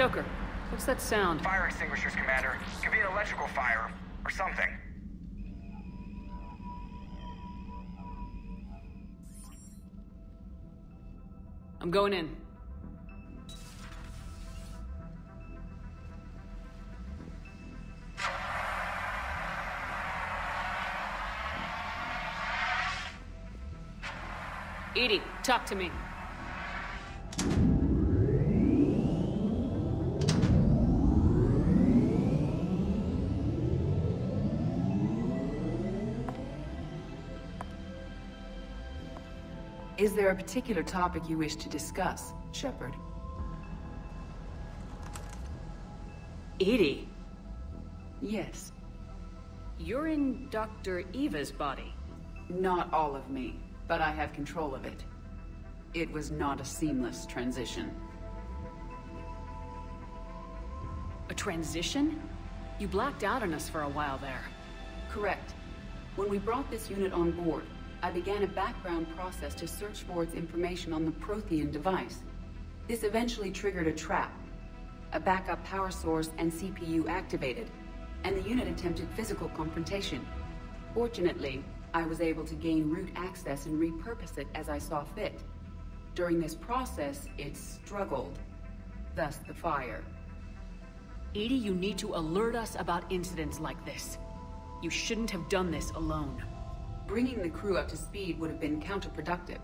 Joker, what's that sound? Fire extinguishers, Commander. Could be an electrical fire, or something. I'm going in. Edie, talk to me. Is there a particular topic you wish to discuss, Shepard? Edie, Yes. you're in Dr. Eva's body. Not all of me, but I have control of it. It was not a seamless transition. A transition? You blacked out on us for a while there. Correct. When we brought this unit on board, I began a background process to search for its information on the Prothean device. This eventually triggered a trap. A backup power source and CPU activated, and the unit attempted physical confrontation. Fortunately, I was able to gain root access and repurpose it as I saw fit. During this process, it struggled. Thus the fire. Edie, you need to alert us about incidents like this. You shouldn't have done this alone. Bringing the crew up to speed would have been counterproductive.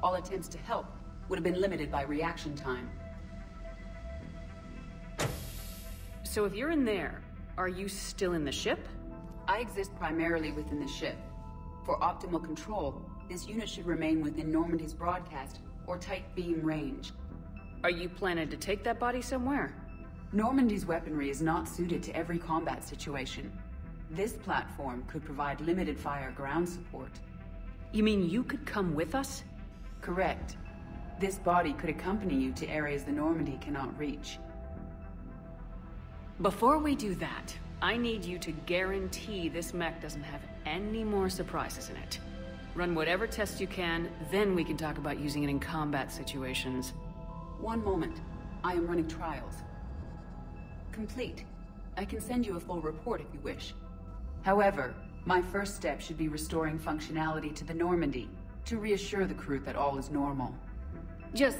All attempts to help would have been limited by reaction time. So if you're in there, are you still in the ship? I exist primarily within the ship. For optimal control, this unit should remain within Normandy's broadcast or tight beam range. Are you planning to take that body somewhere? Normandy's weaponry is not suited to every combat situation. This platform could provide limited fire ground support. You mean you could come with us? Correct. This body could accompany you to areas the Normandy cannot reach. Before we do that, I need you to guarantee this mech doesn't have any more surprises in it. Run whatever tests you can, then we can talk about using it in combat situations. One moment. I am running trials. Complete. I can send you a full report if you wish. However, my first step should be restoring functionality to the Normandy, to reassure the crew that all is normal. Just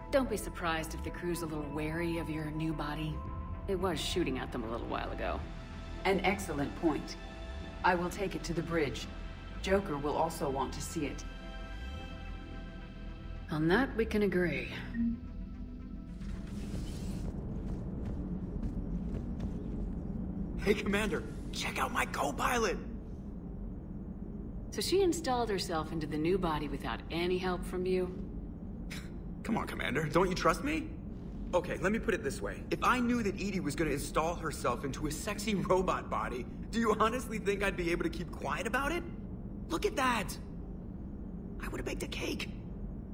don't be surprised if the crew's a little wary of your new body. It was shooting at them a little while ago. An excellent point. I will take it to the bridge. Joker will also want to see it. On that, we can agree. Hey, Commander, check out my co-pilot! So she installed herself into the new body without any help from you? Come on, Commander, don't you trust me? Okay, let me put it this way. If I knew that Edie was gonna install herself into a sexy robot body, do you honestly think I'd be able to keep quiet about it? Look at that! I would've baked a cake.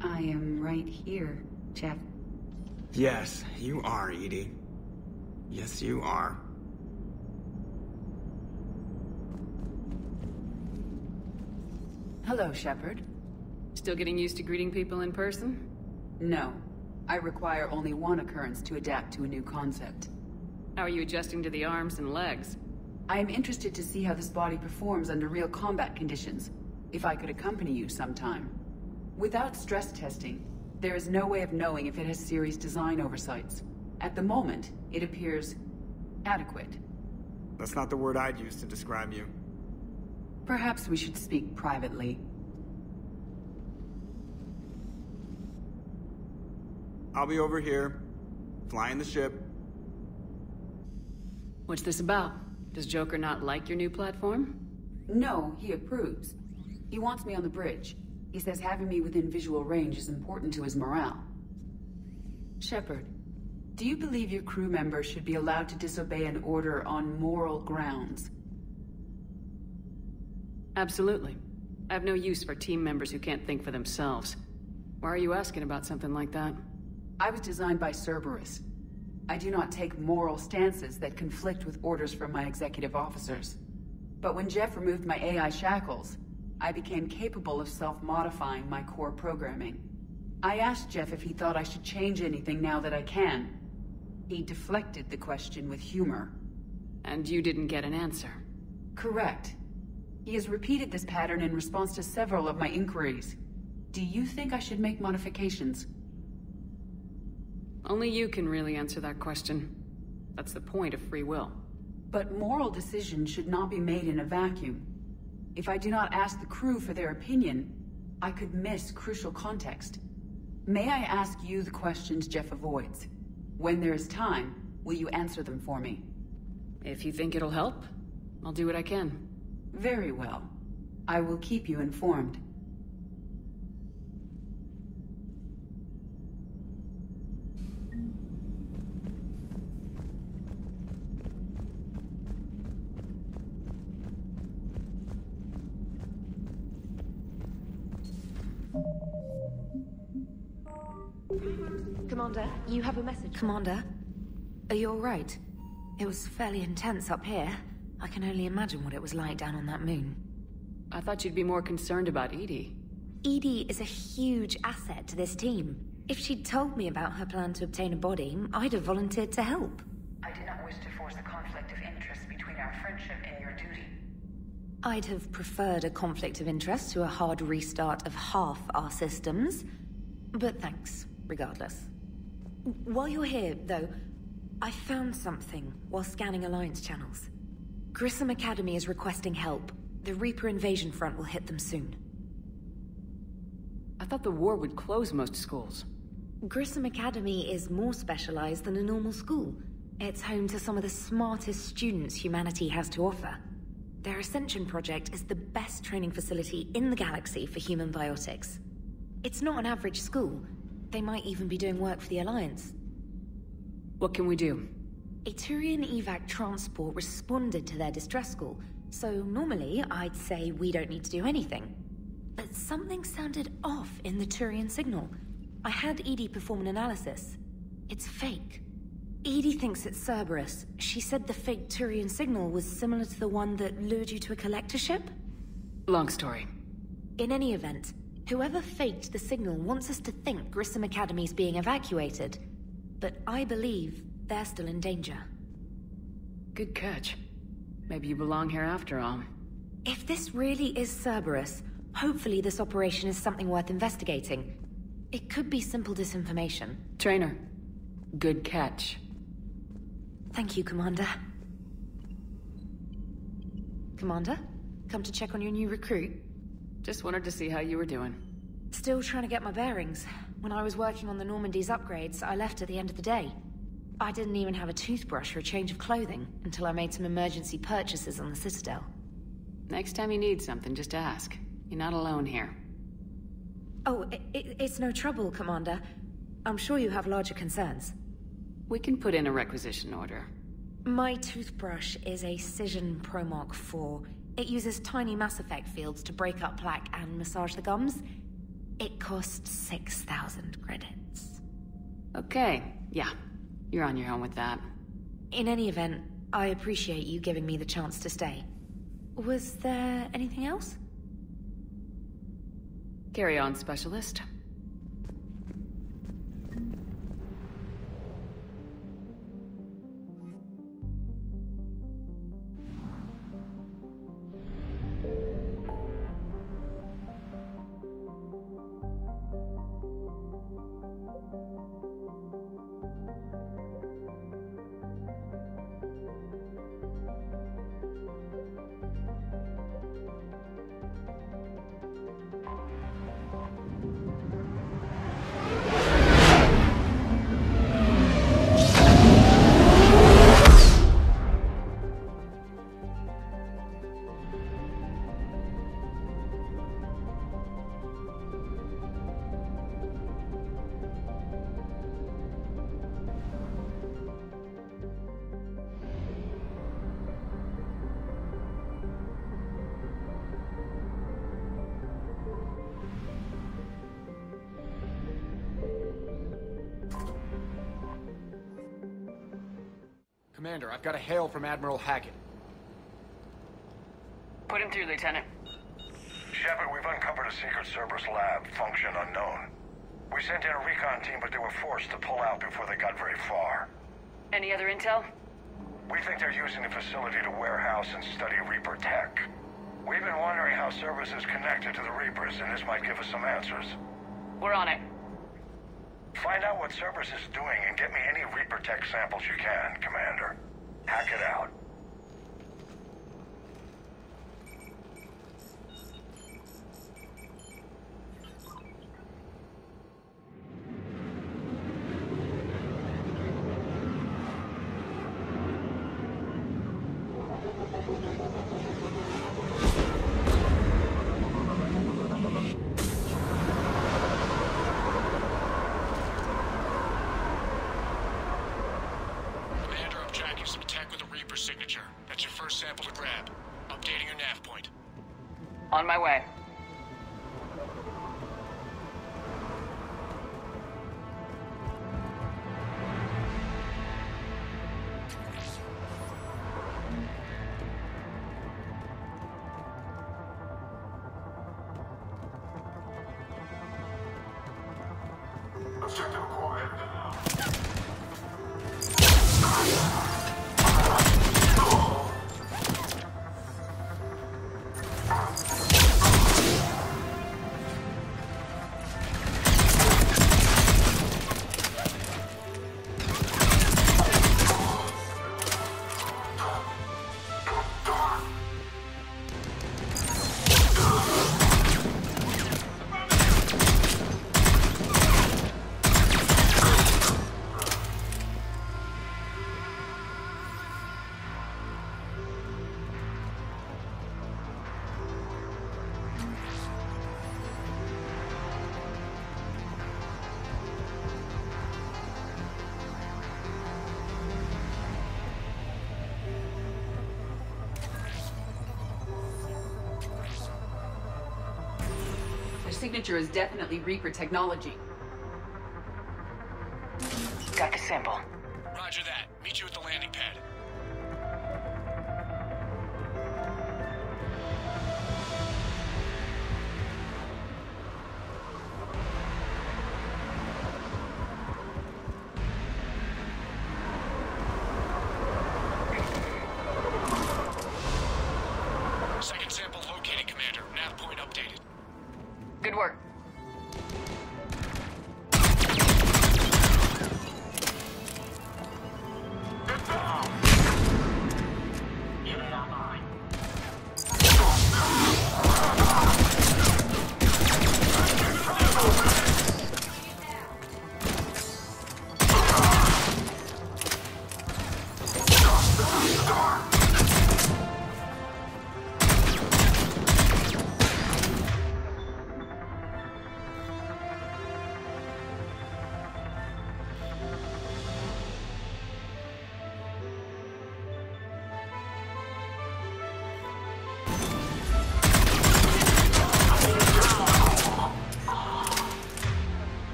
I am right here, Jeff. Yes, you are, Edie. Yes, you are. Hello, Shepard. Still getting used to greeting people in person? No. I require only one occurrence to adapt to a new concept. How are you adjusting to the arms and legs? I am interested to see how this body performs under real combat conditions, if I could accompany you sometime. Without stress testing, there is no way of knowing if it has serious design oversights. At the moment, it appears adequate. That's not the word I'd use to describe you. Perhaps we should speak privately. I'll be over here, flying the ship. What's this about? Does Joker not like your new platform? No, he approves. He wants me on the bridge. He says having me within visual range is important to his morale. Shepard, do you believe your crew members should be allowed to disobey an order on moral grounds? Absolutely. I have no use for team members who can't think for themselves. Why are you asking about something like that? I was designed by Cerberus. I do not take moral stances that conflict with orders from my executive officers. But when Jeff removed my AI shackles, I became capable of self-modifying my core programming. I asked Jeff if he thought I should change anything now that I can. He deflected the question with humor. And you didn't get an answer? Correct. He has repeated this pattern in response to several of my inquiries. Do you think I should make modifications? Only you can really answer that question. That's the point of free will. But moral decisions should not be made in a vacuum. If I do not ask the crew for their opinion, I could miss crucial context. May I ask you the questions Jeff avoids? When there is time, will you answer them for me? If you think it'll help, I'll do what I can. Very well. I will keep you informed. Commander, you have a message. Commander, are you alright? It was fairly intense up here. I can only imagine what it was like down on that moon. I thought you'd be more concerned about Edie. Edie is a huge asset to this team. If she'd told me about her plan to obtain a body, I'd have volunteered to help. I did not wish to force a conflict of interest between our friendship and your duty. I'd have preferred a conflict of interest to a hard restart of half our systems. But thanks, regardless. While you're here, though, I found something while scanning Alliance channels. Grissom Academy is requesting help. The Reaper invasion front will hit them soon. I thought the war would close most schools. Grissom Academy is more specialized than a normal school. It's home to some of the smartest students humanity has to offer. Their Ascension project is the best training facility in the galaxy for human biotics. It's not an average school. They might even be doing work for the Alliance. What can we do? A Turian evac transport responded to their distress call, so normally I'd say we don't need to do anything. But something sounded off in the Turian signal. I had Edie perform an analysis. It's fake. Edie thinks it's Cerberus. She said the fake Turian signal was similar to the one that lured you to a collector ship? Long story. In any event, whoever faked the signal wants us to think Grissom Academy's being evacuated. But I believe they're still in danger. Good catch. Maybe you belong here after all. If this really is Cerberus, hopefully this operation is something worth investigating. It could be simple disinformation. Trainer, good catch. Thank you, Commander. Commander? Come to check on your new recruit? Just wanted to see how you were doing. Still trying to get my bearings. When I was working on the Normandy's upgrades, I left at the end of the day. I didn't even have a toothbrush or a change of clothing until I made some emergency purchases on the Citadel. Next time you need something, just ask. You're not alone here. Oh, it's no trouble, Commander. I'm sure you have larger concerns. We can put in a requisition order. My toothbrush is a Cision Pro Mark IV. It uses tiny Mass Effect fields to break up plaque and massage the gums. It costs 6,000 credits. Okay, yeah. You're on your own with that. In any event, I appreciate you giving me the chance to stay. Was there anything else? Carry on, Specialist. Commander, I've got a hail from Admiral Hackett. Put him through, Lieutenant. Shepard, we've uncovered a secret Cerberus lab, function unknown. We sent in a recon team, but they were forced to pull out before they got very far. Any other intel? We think they're using the facility to warehouse and study Reaper tech. We've been wondering how Cerberus is connected to the Reapers, and this might give us some answers. We're on it. Find out what Cerberus is doing and get me any Reaper tech samples you can, Commander. Hack it out. Signature. That's your first sample to grab. Updating your nav point. On my way. Objective acquired. Signature is definitely Reaper technology. Got the sample. Roger that. Meet you at the landing pad. Second sample located, Commander. Nav point updated. Good work.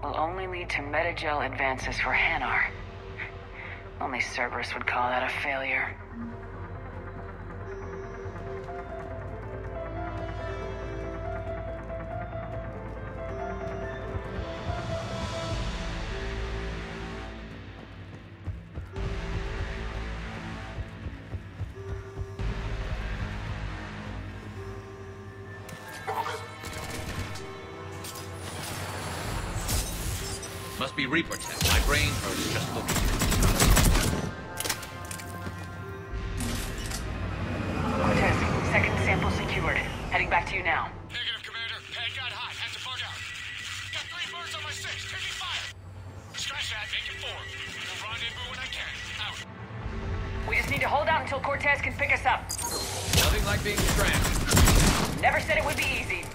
Will only lead to metagel advances for Hanar. Only Cerberus would call that a failure. Must be Reaper tech. My brain hurts just looking. Cortez, second sample secured. Heading back to you now. Negative, Commander. Pad got hot. Had to bug out. Got 3 birds on my 6. Taking fire. Scratch that. Make it 4. We'll rendezvous when I can. Out. We just need to hold out until Cortez can pick us up. Nothing like being stranded. Never said it would be easy.